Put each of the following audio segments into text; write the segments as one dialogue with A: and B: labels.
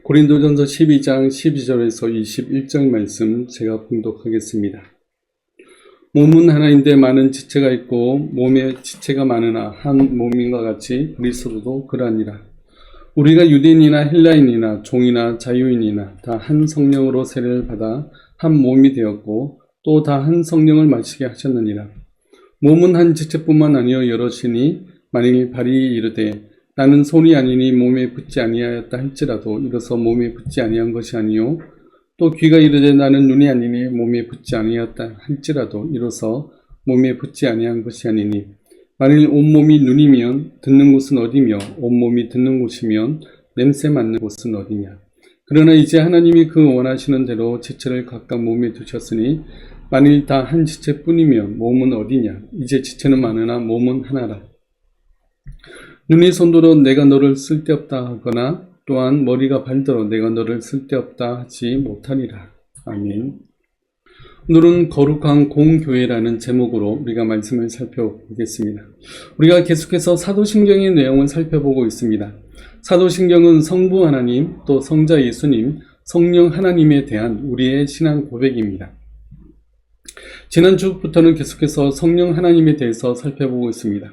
A: 고린도전서 12장 12절에서 21절 말씀 제가 봉독하겠습니다. 몸은 하나인데 많은 지체가 있고 몸에 지체가 많으나 한 몸인과 같이 그리스도도 그러하니라. 우리가 유대인이나 헬라인이나 종이나 자유인이나 다 한 성령으로 세례를 받아 한 몸이 되었고 또 다 한 성령을 마시게 하셨느니라. 몸은 한 지체뿐만 아니요 여럿이니 만일 발이 이르되 나는 손이 아니니 몸에 붙지 아니하였다 할지라도 이로써 몸에 붙지 아니한 것이 아니요 또 귀가 이르되 나는 눈이 아니니 몸에 붙지 아니하였다 할지라도 이로써 몸에 붙지 아니한 것이 아니니 만일 온몸이 눈이면 듣는 곳은 어디며 온몸이 듣는 곳이면 냄새 맡는 곳은 어디냐. 그러나 이제 하나님이 그 원하시는 대로 지체를 각각 몸에 두셨으니 만일 다 한 지체뿐이면 몸은 어디냐. 이제 지체는 많으나 몸은 하나라. 눈이 손들어 내가 너를 쓸데없다 하거나 또한 머리가 발들어 내가 너를 쓸데없다 하지 못하리라. 아멘. 오늘은 거룩한 공교회라는 제목으로 우리가 말씀을 살펴보겠습니다. 우리가 계속해서 사도신경의 내용을 살펴보고 있습니다. 사도신경은 성부 하나님, 또 성자 예수님, 성령 하나님에 대한 우리의 신앙 고백입니다. 지난주부터는 계속해서 성령 하나님에 대해서 살펴보고 있습니다.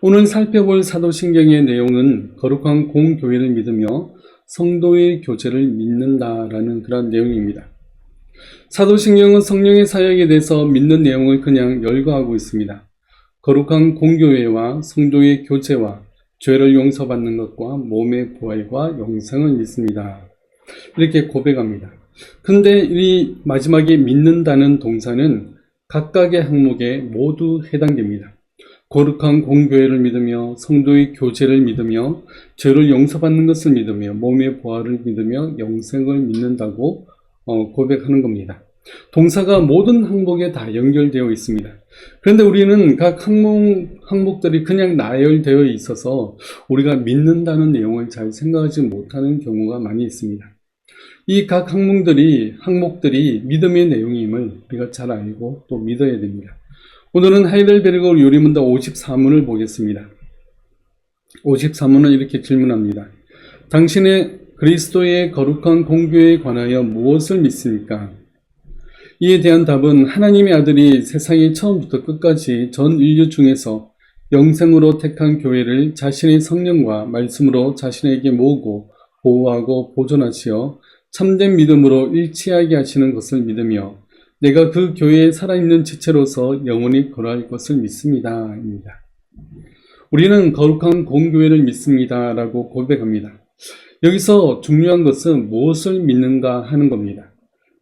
A: 오늘 살펴볼 사도신경의 내용은 거룩한 공교회를 믿으며 성도의 교제를 믿는다라는 그런 내용입니다. 사도신경은 성령의 사역에 대해서 믿는 내용을 그냥 열거하고 있습니다. 거룩한 공교회와 성도의 교제와 죄를 용서받는 것과 몸의 부활과 영생을 믿습니다. 이렇게 고백합니다. 근데 이 마지막에 믿는다는 동사는 각각의 항목에 모두 해당됩니다. 거룩한 공교회를 믿으며 성도의 교제를 믿으며 죄를 용서받는 것을 믿으며 몸의 부활을 믿으며 영생을 믿는다고 고백하는 겁니다. 동사가 모든 항목에 다 연결되어 있습니다. 그런데 우리는 각 항목들이 그냥 나열되어 있어서 우리가 믿는다는 내용을 잘 생각하지 못하는 경우가 많이 있습니다. 이 각 항목들이 믿음의 내용임을 우리가 잘 알고 또 믿어야 됩니다. 오늘은 하이델베르그 요리문답 54문을 보겠습니다. 54문은 이렇게 질문합니다. 당신의 그리스도의 거룩한 공교회에 관하여 무엇을 믿습니까? 이에 대한 답은 하나님의 아들이 세상의 처음부터 끝까지 전 인류 중에서 영생으로 택한 교회를 자신의 성령과 말씀으로 자신에게 모으고 보호하고 보존하시어 참된 믿음으로 일치하게 하시는 것을 믿으며 내가 그 교회에 살아있는 지체로서 영원히 거할 것을 믿습니다. 입니다. 우리는 거룩한 공교회를 믿습니다. 라고 고백합니다. 여기서 중요한 것은 무엇을 믿는가 하는 겁니다.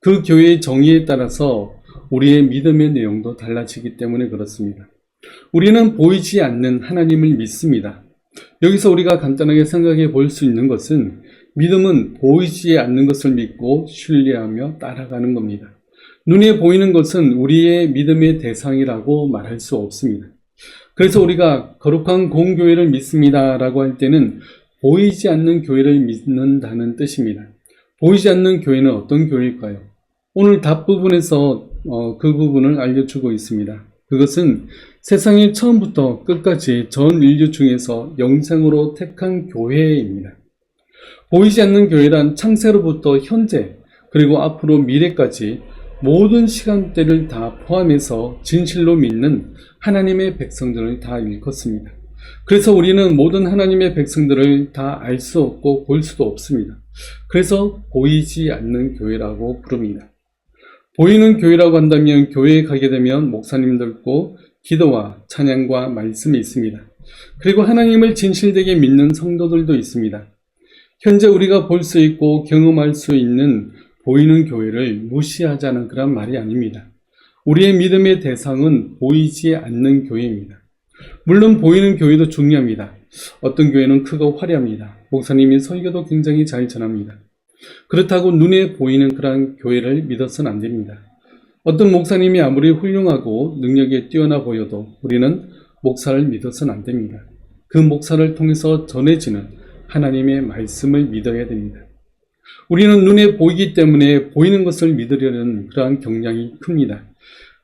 A: 그 교회의 정의에 따라서 우리의 믿음의 내용도 달라지기 때문에 그렇습니다. 우리는 보이지 않는 하나님을 믿습니다. 여기서 우리가 간단하게 생각해 볼 수 있는 것은 믿음은 보이지 않는 것을 믿고 신뢰하며 따라가는 겁니다. 눈에 보이는 것은 우리의 믿음의 대상이라고 말할 수 없습니다. 그래서 우리가 거룩한 공교회를 믿습니다 라고 할 때는 보이지 않는 교회를 믿는다는 뜻입니다. 보이지 않는 교회는 어떤 교회일까요? 오늘 답 부분에서 그 부분을 알려주고 있습니다. 그것은 세상의 처음부터 끝까지 전 인류 중에서 영생으로 택한 교회입니다. 보이지 않는 교회란 창세로부터 현재 그리고 앞으로 미래까지 모든 시간대를 다 포함해서 진실로 믿는 하나님의 백성들을 다 일컫습니다. 그래서 우리는 모든 하나님의 백성들을 다 알 수 없고 볼 수도 없습니다. 그래서 보이지 않는 교회라고 부릅니다. 보이는 교회라고 한다면 교회에 가게 되면 목사님들과 기도와 찬양과 말씀이 있습니다. 그리고 하나님을 진실되게 믿는 성도들도 있습니다. 현재 우리가 볼 수 있고 경험할 수 있는 보이는 교회를 무시하자는 그런 말이 아닙니다. 우리의 믿음의 대상은 보이지 않는 교회입니다. 물론 보이는 교회도 중요합니다. 어떤 교회는 크고 화려합니다. 목사님이 설교도 굉장히 잘 전합니다. 그렇다고 눈에 보이는 그런 교회를 믿어서는 안 됩니다. 어떤 목사님이 아무리 훌륭하고 능력에 뛰어나 보여도 우리는 목사를 믿어서는 안 됩니다. 그 목사를 통해서 전해지는 하나님의 말씀을 믿어야 됩니다. 우리는 눈에 보이기 때문에 보이는 것을 믿으려는 그러한 경향이 큽니다.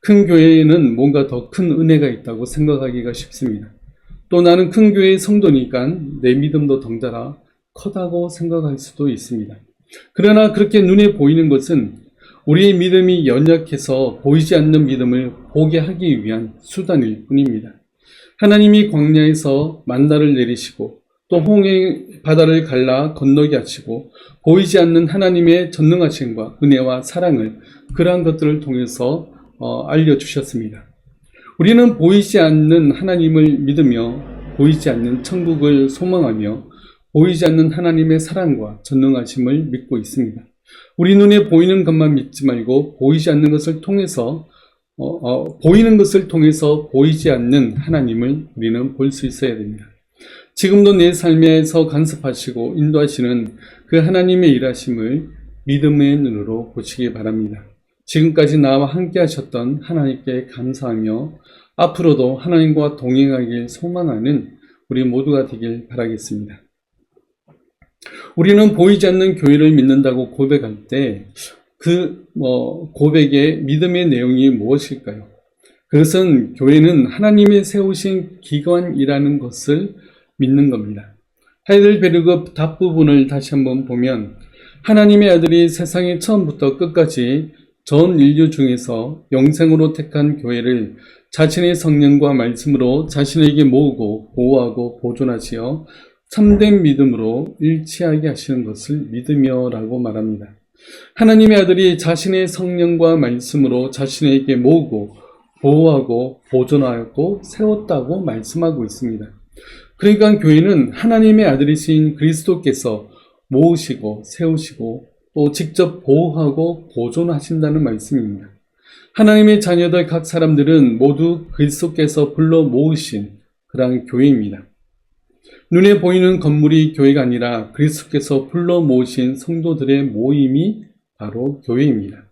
A: 큰 교회에는 뭔가 더 큰 은혜가 있다고 생각하기가 쉽습니다. 또 나는 큰 교회의 성도니까 내 믿음도 덩달아 커다고 생각할 수도 있습니다. 그러나 그렇게 눈에 보이는 것은 우리의 믿음이 연약해서 보이지 않는 믿음을 보게 하기 위한 수단일 뿐입니다. 하나님이 광야에서 만나를 내리시고 또 홍해 바다를 갈라 건너게 하시고 보이지 않는 하나님의 전능하심과 은혜와 사랑을 그러한 것들을 통해서 알려주셨습니다. 우리는 보이지 않는 하나님을 믿으며 보이지 않는 천국을 소망하며 보이지 않는 하나님의 사랑과 전능하심을 믿고 있습니다. 우리 눈에 보이는 것만 믿지 말고 보이지 않는 것을 통해서 보이는 것을 통해서 보이지 않는 하나님을 우리는 볼 수 있어야 됩니다. 지금도 내 삶에서 간섭하시고 인도하시는 그 하나님의 일하심을 믿음의 눈으로 보시기 바랍니다. 지금까지 나와 함께 하셨던 하나님께 감사하며 앞으로도 하나님과 동행하길 소망하는 우리 모두가 되길 바라겠습니다. 우리는 보이지 않는 교회를 믿는다고 고백할 때 그 고백의 믿음의 내용이 무엇일까요? 그것은 교회는 하나님의 세우신 기관이라는 것을 믿는 겁니다. 하이델베르그 답 부분을 다시 한번 보면 하나님의 아들이 세상의 처음부터 끝까지 전 인류 중에서 영생으로 택한 교회를 자신의 성령과 말씀으로 자신에게 모으고 보호하고 보존하시어 참된 믿음으로 일치하게 하시는 것을 믿으며라고 말합니다. 하나님의 아들이 자신의 성령과 말씀으로 자신에게 모으고 보호하고 보존하고 세웠다고 말씀하고 있습니다. 그러니까 교회는 하나님의 아들이신 그리스도께서 모으시고 세우시고 또 직접 보호하고 보존하신다는 말씀입니다. 하나님의 자녀들 각 사람들은 모두 그리스도께서 불러 모으신 그러한 교회입니다. 눈에 보이는 건물이 교회가 아니라 그리스도께서 불러 모으신 성도들의 모임이 바로 교회입니다.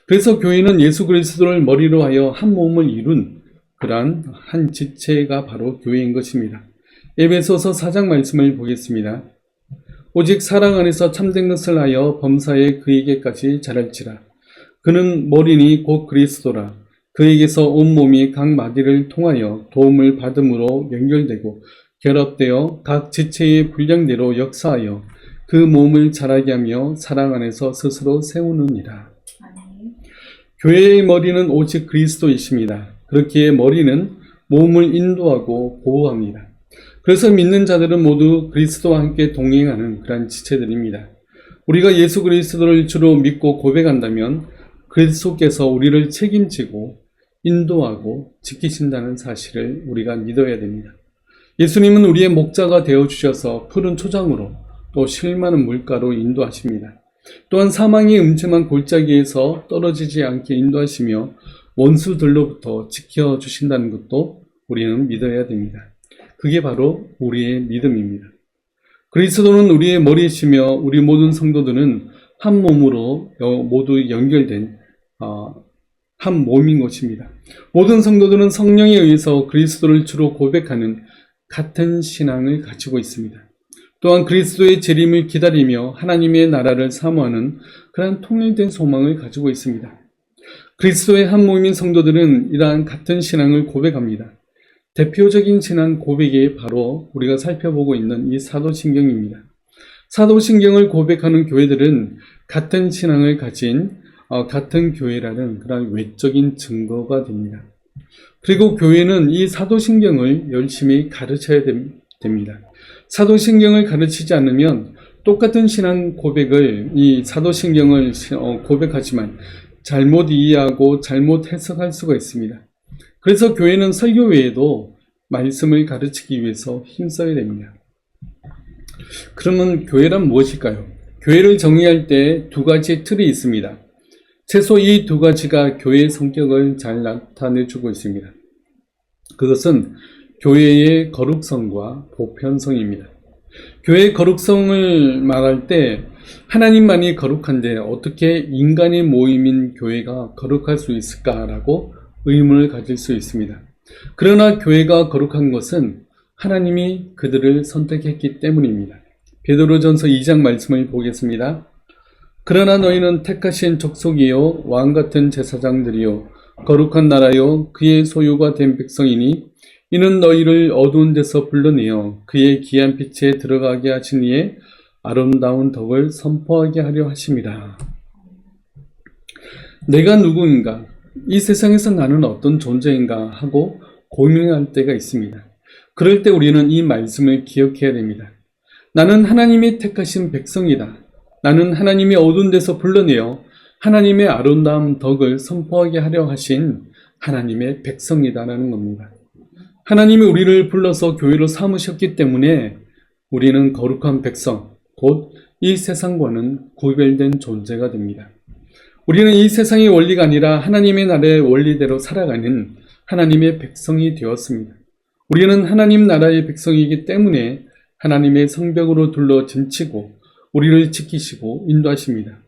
A: 그래서 교회는 예수 그리스도를 머리로 하여 한 몸을 이룬 그러한 한 지체가 바로 교회인 것입니다. 에베소서 4장 말씀을 보겠습니다. 오직 사랑 안에서 참된 것을 하여 범사에 그에게까지 자랄지라. 그는 머리니 곧 그리스도라. 그에게서 온몸이 각 마디를 통하여 도움을 받음으로 연결되고 결합되어 각 지체의 분량대로 역사하여 그 몸을 자라게 하며 사랑 안에서 스스로 세우느니라. 교회의 머리는 오직 그리스도이십니다. 그렇기에 머리는 몸을 인도하고 보호합니다. 그래서 믿는 자들은 모두 그리스도와 함께 동행하는 그러한 지체들입니다. 우리가 예수 그리스도를 주로 믿고 고백한다면 그리스도께서 우리를 책임지고 인도하고 지키신다는 사실을 우리가 믿어야 됩니다. 예수님은 우리의 목자가 되어주셔서 푸른 초장으로 또 실마는 물가로 인도하십니다. 또한 사망의 음침한 골짜기에서 떨어지지 않게 인도하시며 원수들로부터 지켜주신다는 것도 우리는 믿어야 됩니다. 그게 바로 우리의 믿음입니다. 그리스도는 우리의 머리이시며 우리 모든 성도들은 한 몸으로 모두 연결된 한 몸인 것입니다. 모든 성도들은 성령에 의해서 그리스도를 주로 고백하는 같은 신앙을 가지고 있습니다. 또한 그리스도의 재림을 기다리며 하나님의 나라를 사모하는 그러한 통일된 소망을 가지고 있습니다. 그리스도의 한 몸인 성도들은 이러한 같은 신앙을 고백합니다. 대표적인 신앙 고백이 바로 우리가 살펴보고 있는 이 사도신경입니다. 사도신경을 고백하는 교회들은 같은 신앙을 가진 같은 교회라는 그런 외적인 증거가 됩니다. 그리고 교회는 이 사도신경을 열심히 가르쳐야 됩니다. 사도신경을 가르치지 않으면 똑같은 신앙 고백을 이 사도신경을 고백하지만 잘못 이해하고 잘못 해석할 수가 있습니다. 그래서 교회는 설교 외에도 말씀을 가르치기 위해서 힘써야 됩니다. 그러면 교회란 무엇일까요? 교회를 정의할 때 두 가지 틀이 있습니다. 최소 이 두 가지가 교회의 성격을 잘 나타내주고 있습니다. 그것은 교회의 거룩성과 보편성입니다. 교회의 거룩성을 말할 때 하나님만이 거룩한데 어떻게 인간의 모임인 교회가 거룩할 수 있을까라고 의문을 가질 수 있습니다. 그러나 교회가 거룩한 것은 하나님이 그들을 선택했기 때문입니다. 베드로전서 2장 말씀을 보겠습니다. 그러나 너희는 택하신 족속이요 왕같은 제사장들이요 거룩한 나라요 그의 소유가 된 백성이니 이는 너희를 어두운 데서 불러내어 그의 귀한 빛에 들어가게 하신 이에 아름다운 덕을 선포하게 하려 하심이라. 내가 누구인가? 이 세상에서 나는 어떤 존재인가? 하고 고민할 때가 있습니다. 그럴 때 우리는 이 말씀을 기억해야 됩니다. 나는 하나님이 택하신 백성이다. 나는 하나님이 어두운 데서 불러내어 하나님의 아름다운 덕을 선포하게 하려 하신 하나님의 백성이다라는 겁니다. 하나님이 우리를 불러서 교회로 삼으셨기 때문에 우리는 거룩한 백성, 곧 이 세상과는 구별된 존재가 됩니다. 우리는 이 세상의 원리가 아니라 하나님의 나라의 원리대로 살아가는 하나님의 백성이 되었습니다. 우리는 하나님 나라의 백성이기 때문에 하나님의 성벽으로 둘러 짐치고 우리를 지키시고 인도하십니다.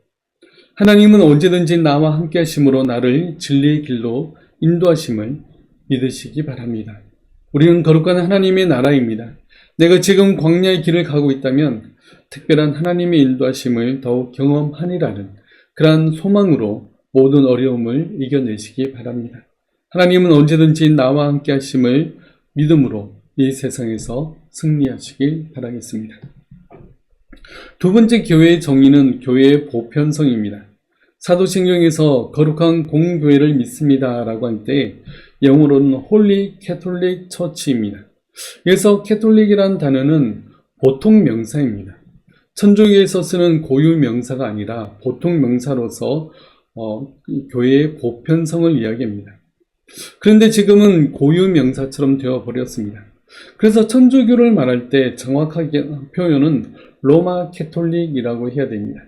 A: 하나님은 언제든지 나와 함께 하심으로 나를 진리의 길로 인도하심을 믿으시기 바랍니다. 우리는 거룩한 하나님의 나라입니다. 내가 지금 광야의 길을 가고 있다면 특별한 하나님의 인도하심을 더욱 경험하리라는 그러한 소망으로 모든 어려움을 이겨내시기 바랍니다. 하나님은 언제든지 나와 함께 하심을 믿음으로 이 세상에서 승리하시길 바라겠습니다. 두 번째 교회의 정의는 교회의 보편성입니다. 사도신경에서 거룩한 공교회를 믿습니다 라고 할 때 영어로는 홀리 캐톨릭 처치입니다. 그래서 캐톨릭이라는 단어는 보통 명사입니다. 천주교에서 쓰는 고유 명사가 아니라 보통 명사로서 교회의 보편성을 이야기합니다. 그런데 지금은 고유 명사처럼 되어버렸습니다. 그래서 천주교를 말할 때 정확하게 표현은 로마 캐톨릭이라고 해야 됩니다.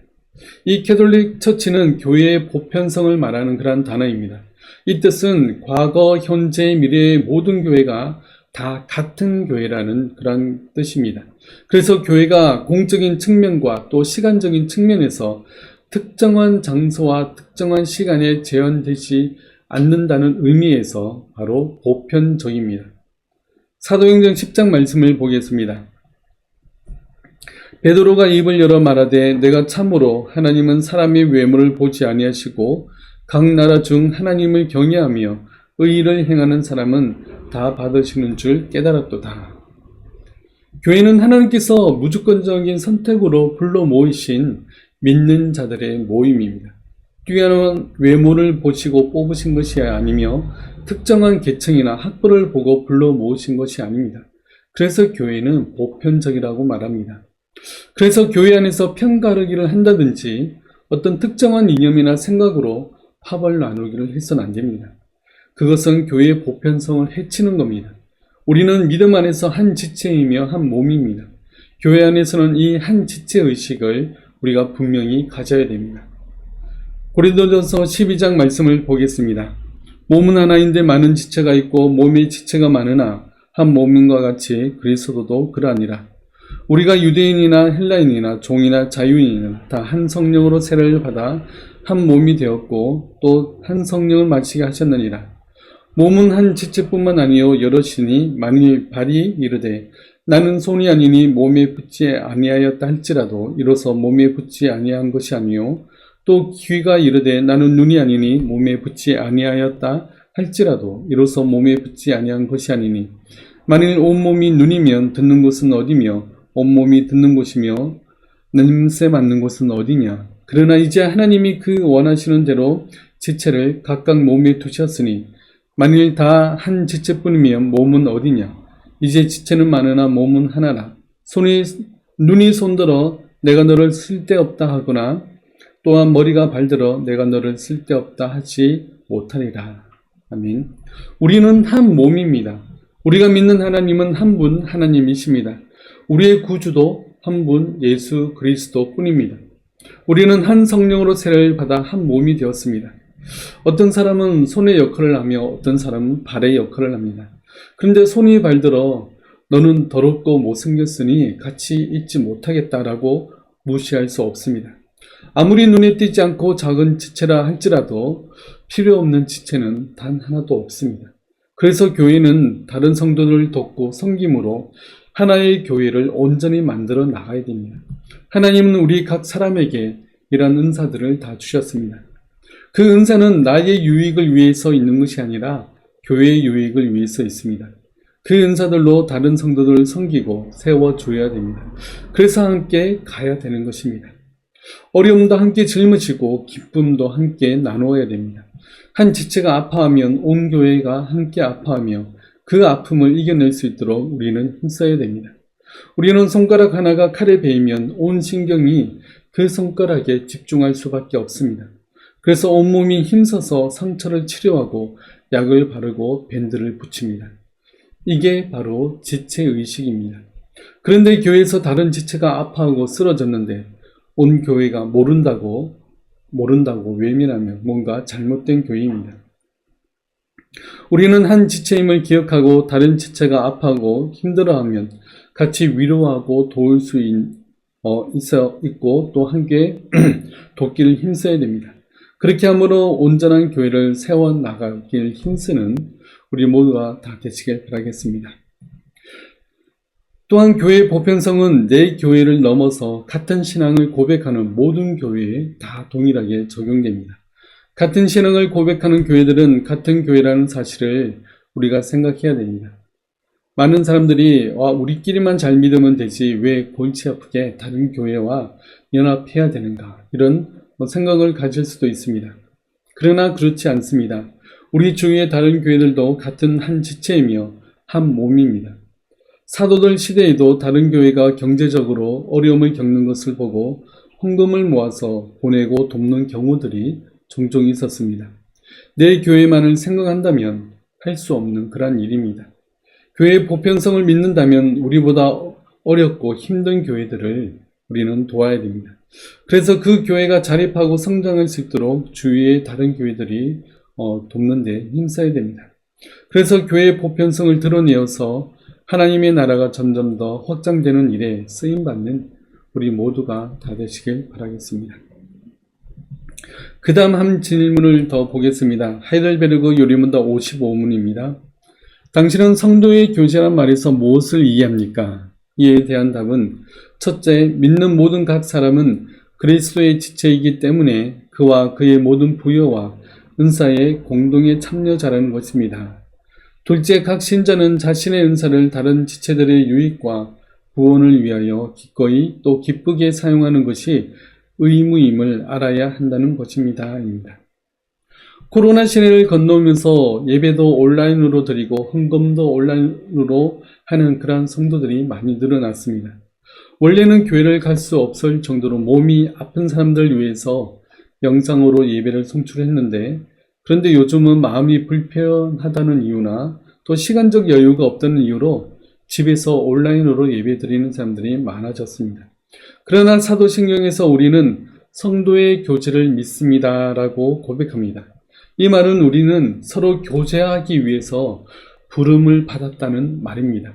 A: 이 캐톨릭 처치는 교회의 보편성을 말하는 그러한 단어입니다. 이 뜻은 과거, 현재, 미래의 모든 교회가 다 같은 교회라는 그런 뜻입니다. 그래서 교회가 공적인 측면과 또 시간적인 측면에서 특정한 장소와 특정한 시간에 제한되지 않는다는 의미에서 바로 보편적입니다. 사도행전 10장 말씀을 보겠습니다. 베드로가 입을 열어 말하되 내가 참으로 하나님은 사람의 외모를 보지 아니하시고 각 나라 중 하나님을 경외하며 의의를 행하는 사람은 다 받으시는 줄 깨달았도다. 교회는 하나님께서 무조건적인 선택으로 불러 모이신 믿는 자들의 모임입니다. 뛰어난 외모를 보시고 뽑으신 것이 아니며 특정한 계층이나 학벌을 보고 불러 모으신 것이 아닙니다. 그래서 교회는 보편적이라고 말합니다. 그래서 교회 안에서 편가르기를 한다든지 어떤 특정한 이념이나 생각으로 파벌 나누기를 해서는 안 됩니다. 그것은 교회의 보편성을 해치는 겁니다. 우리는 믿음 안에서 한 지체이며 한 몸입니다. 교회 안에서는 이 한 지체 의식을 우리가 분명히 가져야 됩니다. 고린도전서 12장 말씀을 보겠습니다. 몸은 하나인데 많은 지체가 있고 몸의 지체가 많으나 한 몸인과 같이 그리스도도 그러하니라. 우리가 유대인이나 헬라인이나 종이나 자유인이나 다 한 성령으로 세례를 받아 한 몸이 되었고 또 한 성령을 마시게 하셨느니라. 몸은 한 지체뿐만 아니요 여럿이니 만일 발이 이르되 나는 손이 아니니 몸에 붙지 아니하였다 할지라도 이로써 몸에 붙지 아니한 것이 아니요 또 귀가 이르되 나는 눈이 아니니 몸에 붙지 아니하였다 할지라도 이로써 몸에 붙지 아니한 것이 아니니 만일 온몸이 눈이면 듣는 곳은 어디며 온몸이 듣는 곳이며 냄새 맡는 곳은 어디냐. 그러나 이제 하나님이 그 원하시는 대로 지체를 각각 몸에 두셨으니 만일 다 한 지체뿐이면 몸은 어디냐. 이제 지체는 많으나 몸은 하나라. 눈이 손들어 내가 너를 쓸데없다 하거나 또한 머리가 발들어 내가 너를 쓸데없다 하지 못하리라. 아멘. 우리는 한 몸입니다. 우리가 믿는 하나님은 한 분 하나님이십니다. 우리의 구주도 한 분 예수 그리스도 뿐입니다. 우리는 한 성령으로 세례를 받아 한 몸이 되었습니다. 어떤 사람은 손의 역할을 하며 어떤 사람은 발의 역할을 합니다. 그런데 손이 발들어 너는 더럽고 못생겼으니 같이 있지 못하겠다라고 무시할 수 없습니다. 아무리 눈에 띄지 않고 작은 지체라 할지라도 필요 없는 지체는 단 하나도 없습니다. 그래서 교회는 다른 성도들을 돕고 섬김으로 하나의 교회를 온전히 만들어 나가야 됩니다. 하나님은 우리 각 사람에게 이러한 은사들을 다 주셨습니다. 그 은사는 나의 유익을 위해서 있는 것이 아니라 교회의 유익을 위해서 있습니다. 그 은사들로 다른 성도들을 섬기고 세워줘야 됩니다. 그래서 함께 가야 되는 것입니다. 어려움도 함께 짊어지고 기쁨도 함께 나누어야 됩니다. 한 지체가 아파하면 온 교회가 함께 아파하며 그 아픔을 이겨낼 수 있도록 우리는 힘써야 됩니다. 우리는 손가락 하나가 칼에 베이면 온 신경이 그 손가락에 집중할 수밖에 없습니다. 그래서 온몸이 힘써서 상처를 치료하고 약을 바르고 밴드를 붙입니다. 이게 바로 지체의식입니다. 그런데 교회에서 다른 지체가 아파하고 쓰러졌는데 온 교회가 모른다고 외면하며 뭔가 잘못된 교회입니다. 우리는 한 지체임을 기억하고 다른 지체가 아파하고 힘들어하면 같이 위로하고 도울 수 있고 또 함께 돕기를 힘써야 됩니다. 그렇게 함으로 온전한 교회를 세워나가길 힘쓰는 우리 모두가 다 되시길 바라겠습니다. 또한 교회의 보편성은 내 교회를 넘어서 같은 신앙을 고백하는 모든 교회에 다 동일하게 적용됩니다. 같은 신앙을 고백하는 교회들은 같은 교회라는 사실을 우리가 생각해야 됩니다. 많은 사람들이 우리끼리만 잘 믿으면 되지 왜 골치 아프게 다른 교회와 연합해야 되는가 이런 생각을 가질 수도 있습니다. 그러나 그렇지 않습니다. 우리 주위의 다른 교회들도 같은 한 지체이며 한 몸입니다. 사도들 시대에도 다른 교회가 경제적으로 어려움을 겪는 것을 보고 헌금을 모아서 보내고 돕는 경우들이 종종 있었습니다. 내 교회만을 생각한다면 할 수 없는 그러한 일입니다. 교회의 보편성을 믿는다면 우리보다 어렵고 힘든 교회들을 우리는 도와야 됩니다. 그래서 그 교회가 자립하고 성장할 수 있도록 주위의 다른 교회들이 돕는 데 힘써야 됩니다. 그래서 교회의 보편성을 드러내어서 하나님의 나라가 점점 더 확장되는 일에 쓰임받는 우리 모두가 다 되시길 바라겠습니다. 그 다음 한 질문을 더 보겠습니다. 하이델베르그 요리문답 55문입니다. 당신은 성도의 교제란 말에서 무엇을 이해합니까? 이에 대한 답은 첫째, 믿는 모든 각 사람은 그리스도의 지체이기 때문에 그와 그의 모든 부여와 은사에 공동의 참여자라는 것입니다. 둘째, 각 신자는 자신의 은사를 다른 지체들의 유익과 구원을 위하여 기꺼이 또 기쁘게 사용하는 것이 의무임을 알아야 한다는 것입니다. 코로나 시대를 건너오면서 예배도 온라인으로 드리고 헌금도 온라인으로 하는 그러한 성도들이 많이 늘어났습니다. 원래는 교회를 갈 수 없을 정도로 몸이 아픈 사람들 위해서 영상으로 예배를 송출했는데 그런데 요즘은 마음이 불편하다는 이유나 또 시간적 여유가 없다는 이유로 집에서 온라인으로 예배 드리는 사람들이 많아졌습니다. 그러나 사도신경에서 우리는 성도의 교제를 믿습니다 라고 고백합니다. 이 말은 우리는 서로 교제하기 위해서 부름을 받았다는 말입니다.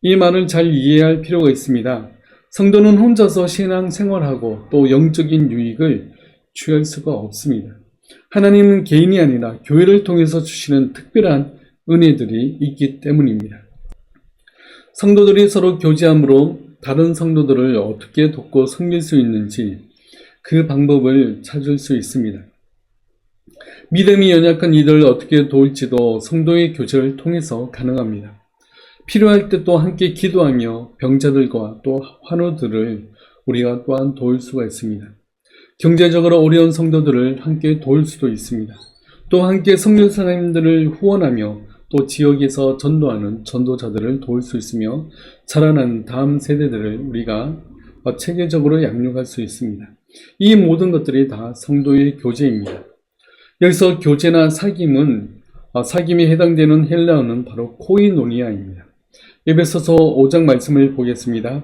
A: 이 말을 잘 이해할 필요가 있습니다. 성도는 혼자서 신앙생활하고 또 영적인 유익을 취할 수가 없습니다. 하나님은 개인이 아니라 교회를 통해서 주시는 특별한 은혜들이 있기 때문입니다. 성도들이 서로 교제함으로 다른 성도들을 어떻게 돕고 섬길 수 있는지 그 방법을 찾을 수 있습니다. 믿음이 연약한 이들을 어떻게 도울지도 성도의 교제를 통해서 가능합니다. 필요할 때 또 함께 기도하며 병자들과 또 환우들을 우리가 또한 도울 수가 있습니다. 경제적으로 어려운 성도들을 함께 도울 수도 있습니다. 또 함께 선교사님들을 후원하며 또 지역에서 전도하는 전도자들을 도울 수 있으며 자라나는 다음 세대들을 우리가 체계적으로 양육할 수 있습니다. 이 모든 것들이 다 성도의 교제입니다. 여기서 교제나 사귐에 해당되는 헬라어는 바로 코이노니아입니다. 에베소서 5장 말씀을 보겠습니다.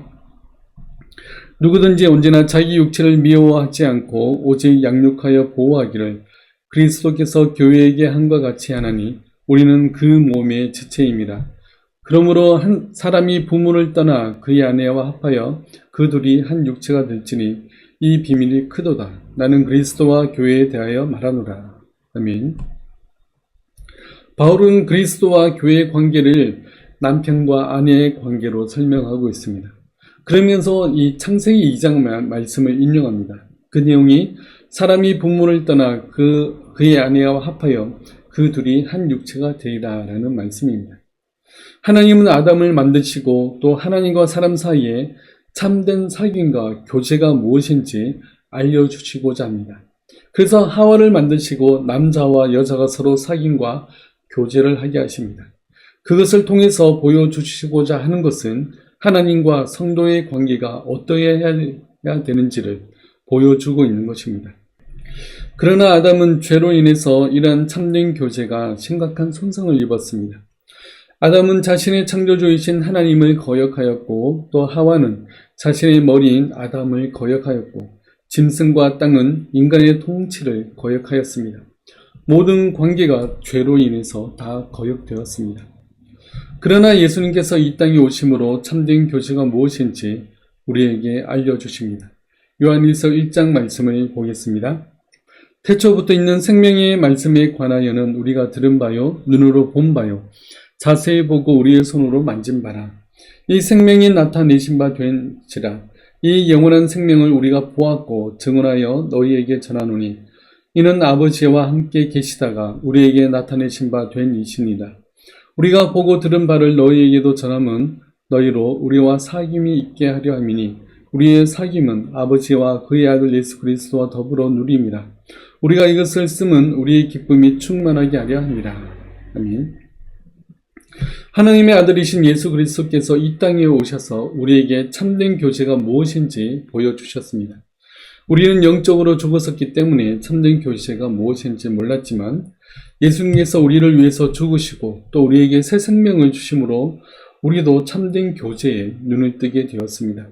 A: 누구든지 언제나 자기 육체를 미워하지 않고 오직 양육하여 보호하기를 그리스도께서 교회에게 한과 같이 하나니 우리는 그 몸의 지체임이라. 그러므로 한 사람이 부모를 떠나 그의 아내와 합하여 그 둘이 한 육체가 될지니 이 비밀이 크도다. 나는 그리스도와 교회에 대하여 말하노라. 아멘. 바울은 그리스도와 교회의 관계를 남편과 아내의 관계로 설명하고 있습니다. 그러면서 이 창세기 2장 말씀을 인용합니다. 그 내용이 사람이 부모를 떠나 그의 아내와 합하여 그 둘이 한 육체가 되리라 라는 말씀입니다. 하나님은 아담을 만드시고 또 하나님과 사람 사이에 참된 사귐과 교제가 무엇인지 알려주시고자 합니다. 그래서 하와를 만드시고 남자와 여자가 서로 사귐과 교제를 하게 하십니다. 그것을 통해서 보여주시고자 하는 것은 하나님과 성도의 관계가 어떠해야 되는지를 보여주고 있는 것입니다. 그러나 아담은 죄로 인해서 이러한 참된 교제가 심각한 손상을 입었습니다. 아담은 자신의 창조주이신 하나님을 거역하였고 또 하와는 자신의 머리인 아담을 거역하였고 짐승과 땅은 인간의 통치를 거역하였습니다. 모든 관계가 죄로 인해서 다 거역되었습니다. 그러나 예수님께서 이 땅에 오심으로 참된 교제가 무엇인지 우리에게 알려주십니다. 요한일서 1장 말씀을 보겠습니다. 태초부터 있는 생명의 말씀에 관하여는 우리가 들은 바요 눈으로 본 바요 자세히 보고 우리의 손으로 만진 바라. 이 생명이 나타내신 바 된지라. 이 영원한 생명을 우리가 보았고 증언하여 너희에게 전하노니 이는 아버지와 함께 계시다가 우리에게 나타내신 바 된 이시니라. 우리가 보고 들은 바를 너희에게도 전함은 너희로 우리와 사귐이 있게 하려 함이니 우리의 사귐은 아버지와 그의 아들 예수 그리스도와 더불어 누림이라. 우리가 이것을 쓰면 우리의 기쁨이 충만하게 하려 함이라. 아멘. 하나님의 아들이신 예수 그리스도께서 이 땅에 오셔서 우리에게 참된 교제가 무엇인지 보여주셨습니다. 우리는 영적으로 죽었었기 때문에 참된 교제가 무엇인지 몰랐지만 예수님께서 우리를 위해서 죽으시고 또 우리에게 새 생명을 주심으로 우리도 참된 교제에 눈을 뜨게 되었습니다.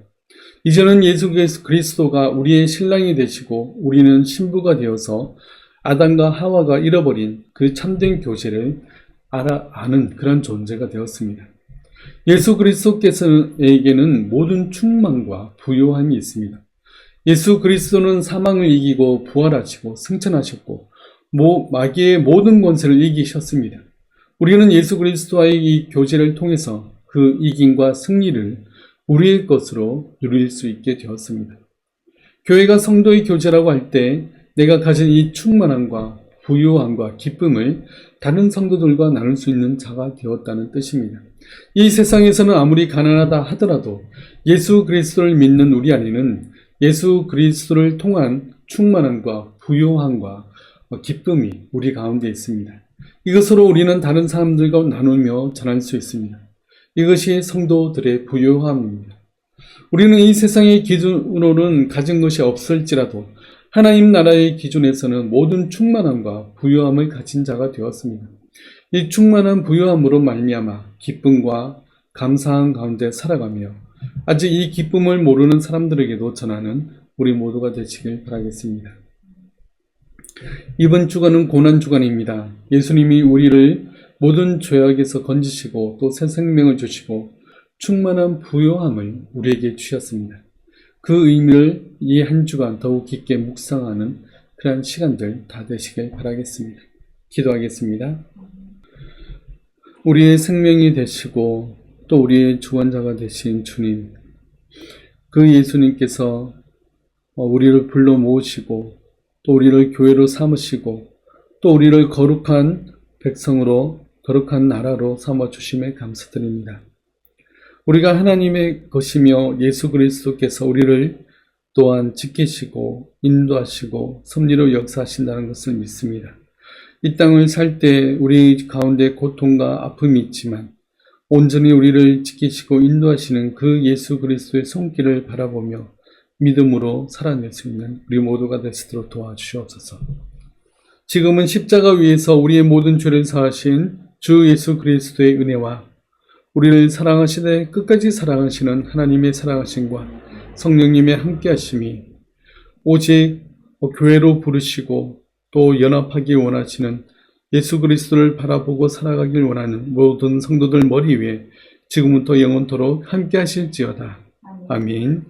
A: 이제는 예수 그리스도가 우리의 신랑이 되시고 우리는 신부가 되어서 아담과 하와가 잃어버린 그 참된 교제를 아는 그런 존재가 되었습니다. 예수 그리스도께서에게는 모든 충만과 부요함이 있습니다. 예수 그리스도는 사망을 이기고 부활하시고 승천하셨고 마귀의 모든 권세를 이기셨습니다. 우리는 예수 그리스도와의 이 교제를 통해서 그 이김과 승리를 우리의 것으로 누릴 수 있게 되었습니다. 교회가 성도의 교제라고 할 때 내가 가진 이 충만함과 부유함과 기쁨을 다른 성도들과 나눌 수 있는 자가 되었다는 뜻입니다. 이 세상에서는 아무리 가난하다 하더라도 예수 그리스도를 믿는 우리 안에는 예수 그리스도를 통한 충만함과 부유함과 기쁨이 우리 가운데 있습니다. 이것으로 우리는 다른 사람들과 나누며 전할 수 있습니다. 이것이 성도들의 부유함입니다. 우리는 이 세상의 기준으로는 가진 것이 없을지라도 하나님 나라의 기준에서는 모든 충만함과 부유함을 가진 자가 되었습니다. 이 충만한 부유함으로 말미암아 기쁨과 감사함 가운데 살아가며 아직 이 기쁨을 모르는 사람들에게도 전하는 우리 모두가 되시길 바라겠습니다. 이번 주간은 고난주간입니다. 예수님이 우리를 모든 죄악에서 건지시고 또 새 생명을 주시고 충만한 부요함을 우리에게 주셨습니다. 그 의미를 이 한 주간 더욱 깊게 묵상하는 그러한 시간들 다 되시길 바라겠습니다. 기도하겠습니다. 우리의 생명이 되시고 또 우리의 주관자가 되신 주님, 그 예수님께서 우리를 불러 모으시고 또 우리를 교회로 삼으시고 또 우리를 거룩한 백성으로 거룩한 나라로 삼아주심에 감사드립니다. 우리가 하나님의 것이며 예수 그리스도께서 우리를 또한 지키시고 인도하시고 섭리로 역사하신다는 것을 믿습니다. 이 땅을 살 때 우리 가운데 고통과 아픔이 있지만 온전히 우리를 지키시고 인도하시는 그 예수 그리스도의 손길을 바라보며 믿음으로 살아낼 수 있는 우리 모두가 될 수 있도록 도와주시옵소서. 지금은 십자가 위에서 우리의 모든 죄를 사하신 주 예수 그리스도의 은혜와 우리를 사랑하시되 끝까지 사랑하시는 하나님의 사랑하심과 성령님의 함께하심이 오직 교회로 부르시고 또 연합하기 원하시는 예수 그리스도를 바라보고 살아가길 원하는 모든 성도들 머리 위에 지금부터 영원토록 함께하실지어다. 아멘.